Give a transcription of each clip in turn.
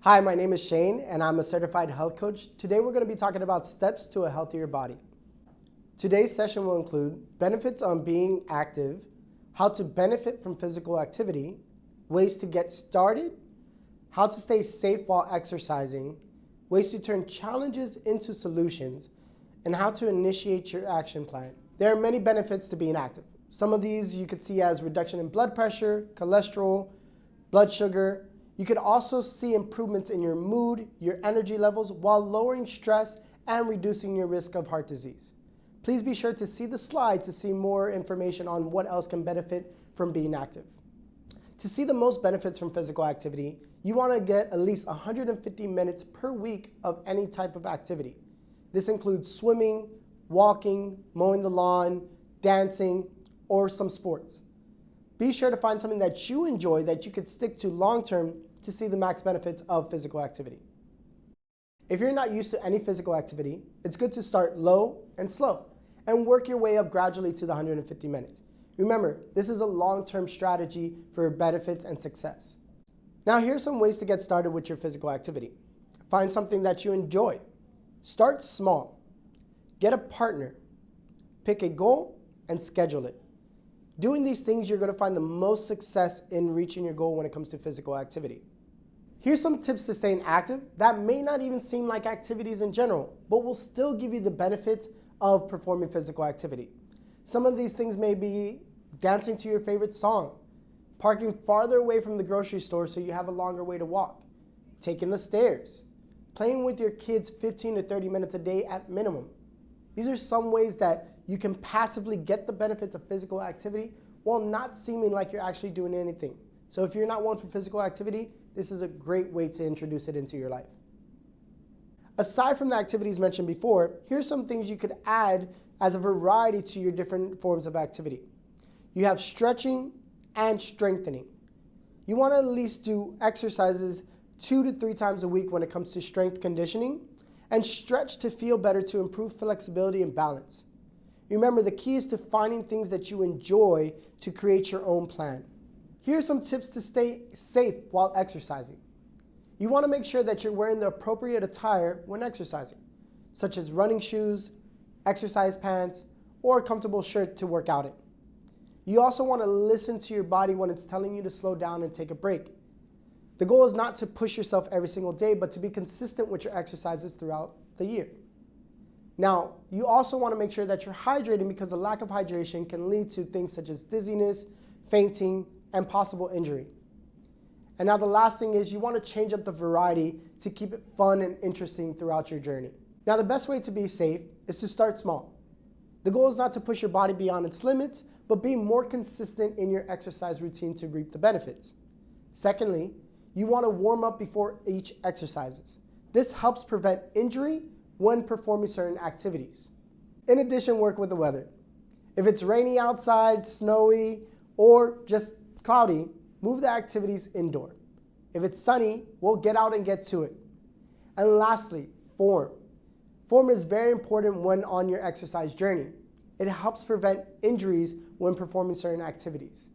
Hi, my name is Shane and I'm a certified health coach. Today we're going to be talking about steps to a healthier body. Today's session will include benefits on being active, how to benefit from physical activity, ways to get started, how to stay safe while exercising, ways to turn challenges into solutions, and how to initiate your action plan. There are many benefits to being active. Some of these you could see as reduction in blood pressure, cholesterol, blood sugar. You could also see improvements in your mood, your energy levels, while lowering stress and reducing your risk of heart disease. Please be sure to see the slide to see more information on what else can benefit from being active. To see the most benefits from physical activity, you want to get at least 150 minutes per week of any type of activity. This includes swimming, walking, mowing the lawn, dancing, or some sports. Be sure to find something that you enjoy that you could stick to long term to see the max benefits of physical activity. If you're not used to any physical activity, it's good to start low and slow and work your way up gradually to the 150 minutes. Remember, this is a long-term strategy for benefits and success. Now here's some ways to get started with your physical activity. Find something that you enjoy. Start small. Get a partner. Pick a goal and schedule it. Doing these things, you're going to find the most success in reaching your goal when it comes to physical activity. Here's some tips to staying active that may not even seem like activities in general, but will still give you the benefits of performing physical activity. Some of these things may be dancing to your favorite song, parking farther away from the grocery store so you have a longer way to walk, taking the stairs, playing with your kids 15 to 30 minutes a day at minimum. These are some ways that you can passively get the benefits of physical activity while not seeming like you're actually doing anything. So if you're not one for physical activity, this is a great way to introduce it into your life. Aside from the activities mentioned before, here's some things you could add as a variety to your different forms of activity. You have stretching and strengthening. You want to at least do exercises 2 to 3 times a week when it comes to strength conditioning, and stretch to feel better to improve flexibility and balance. Remember, the key is to finding things that you enjoy to create your own plan. Here are some tips to stay safe while exercising. You want to make sure that you're wearing the appropriate attire when exercising, such as running shoes, exercise pants, or a comfortable shirt to work out in. You also want to listen to your body when it's telling you to slow down and take a break. The goal is not to push yourself every single day, but to be consistent with your exercises throughout the year. Now, you also want to make sure that you're hydrating, because a lack of hydration can lead to things such as dizziness, fainting, and possible injury. And now the last thing is you want to change up the variety to keep it fun and interesting throughout your journey. Now, the best way to be safe is to start small. The goal is not to push your body beyond its limits, but be more consistent in your exercise routine to reap the benefits. Secondly, you want to warm up before each exercises. This helps prevent injury when performing certain activities. In addition, work with the weather. If it's rainy outside, snowy, or just cloudy, move the activities indoor. If it's sunny, well, get out and get to it. And lastly, form. Form is very important when on your exercise journey. It helps prevent injuries when performing certain activities.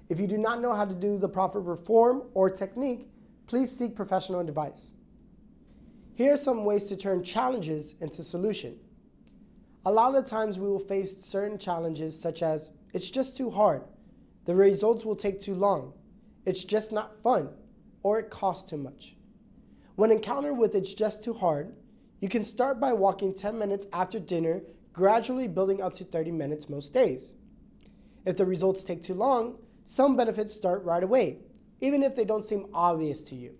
If you do not know how to do the proper form or technique, please seek professional advice. Here are some ways to turn challenges into solution. A lot of the times we will face certain challenges such as, it's just too hard, the results will take too long, it's just not fun, or it costs too much. When encountered with it's just too hard, you can start by walking 10 minutes after dinner, gradually building up to 30 minutes most days. If the results take too long, some benefits start right away, even if they don't seem obvious to you.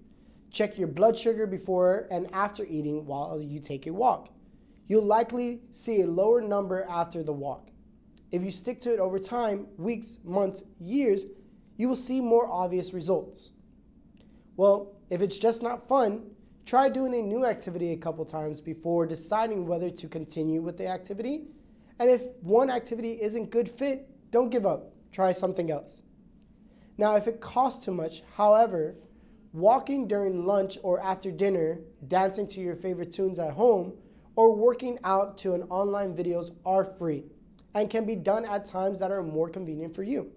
Check your blood sugar before and after eating while you take a walk. You'll likely see a lower number after the walk. If you stick to it over time, weeks, months, years, you will see more obvious results. Well, if it's just not fun, try doing a new activity a couple times before deciding whether to continue with the activity. And if one activity isn't good fit, don't give up. Try something else. Now, if it costs too much, however, walking during lunch or after dinner, dancing to your favorite tunes at home, or working out to an online videos are free and can be done at times that are more convenient for you.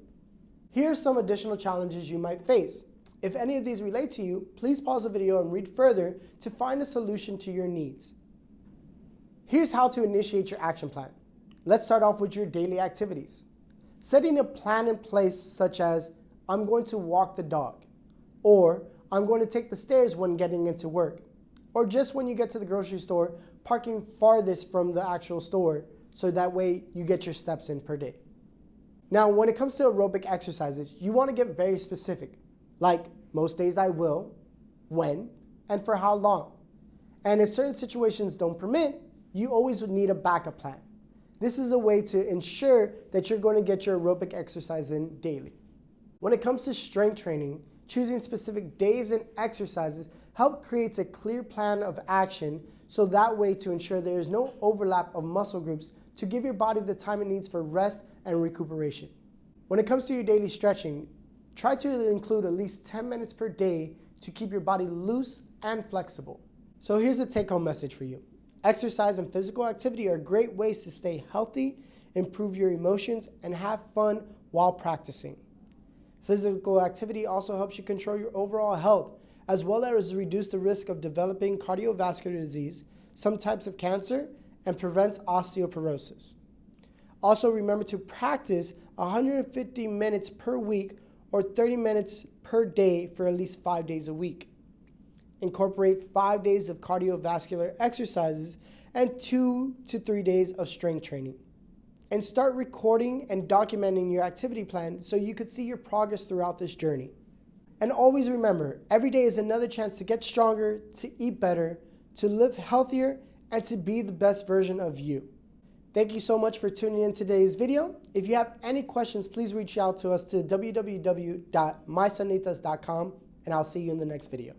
Here are some additional challenges you might face. If any of these relate to you, please pause the video and read further to find a solution to your needs. Here's how to initiate your action plan. Let's start off with your daily activities. Setting a plan in place such as, I'm going to walk the dog, or I'm going to take the stairs when getting into work, or just when you get to the grocery store, parking farthest from the actual store so that way you get your steps in per day. Now, when it comes to aerobic exercises, you want to get very specific, like most days I will, when, and for how long. And if certain situations don't permit, you always would need a backup plan. This is a way to ensure that you're going to get your aerobic exercise in daily. When it comes to strength training, choosing specific days and exercises help creates a clear plan of action, so that way to ensure there is no overlap of muscle groups to give your body the time it needs for rest and recuperation. When it comes to your daily stretching, try to include at least 10 minutes per day to keep your body loose and flexible. So here's a take-home message for you. Exercise and physical activity are great ways to stay healthy, improve your emotions, and have fun while practicing. Physical activity also helps you control your overall health, as well as reduce the risk of developing cardiovascular disease, some types of cancer, and prevents osteoporosis. Also, remember to practice 150 minutes per week or 30 minutes per day for at least 5 days a week. Incorporate 5 days of cardiovascular exercises and 2 to 3 days of strength training. And start recording and documenting your activity plan so you could see your progress throughout this journey. And always remember, every day is another chance to get stronger, to eat better, to live healthier, and to be the best version of you. Thank you so much for tuning in today's video. If you have any questions, please reach out to us to www.mysanitas.com, and I'll see you in the next video.